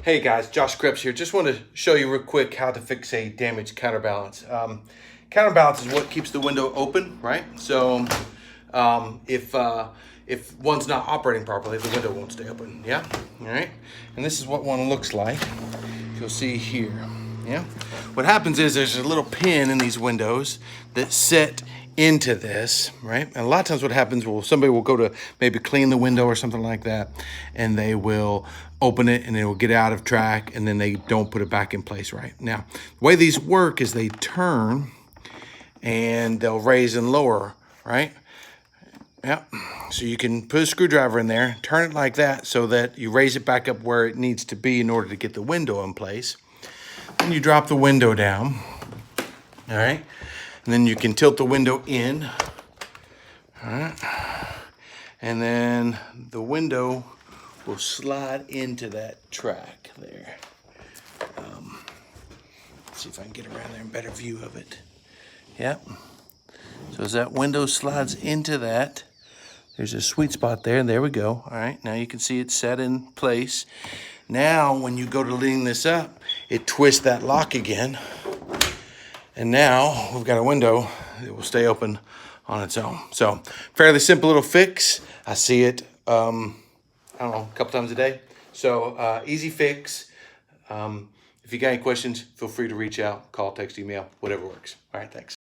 Hey guys, Josh Krebs here. Just want to show you real quick how to fix a damaged counterbalance. Counterbalance is what keeps the window open, right? So if one's not operating properly, the window won't stay open. Yeah, all right. And this is what one looks like. You'll see here. Yeah. What happens is there's a little pin in these windows that set into this, right? And a lot of times what happens, well, somebody will go to maybe clean the window or something like that, and they will open it and it will get out of track, and then they don't put it back in place right. Now, the way these work is they turn and they'll raise and lower, right? Yeah. So you can put a screwdriver in there, turn it like that so that you raise it back up where it needs to be in order to get the window in place. Then you drop the window down, all right? And then you can tilt the window in, all right? And then the window will slide into that track there. Let's see if I can get around there and better view of it. Yep. So as that window slides into that, there's a sweet spot there, and there we go. All right, now you can see it set in place. Now, when you go to lean this up, it twists that lock again. And now we've got a window that will stay open on its own. So fairly simple little fix. I see it, I don't know, a couple times a day. So easy fix. If you got any questions, feel free to reach out, call, text, email, whatever works. All right, thanks.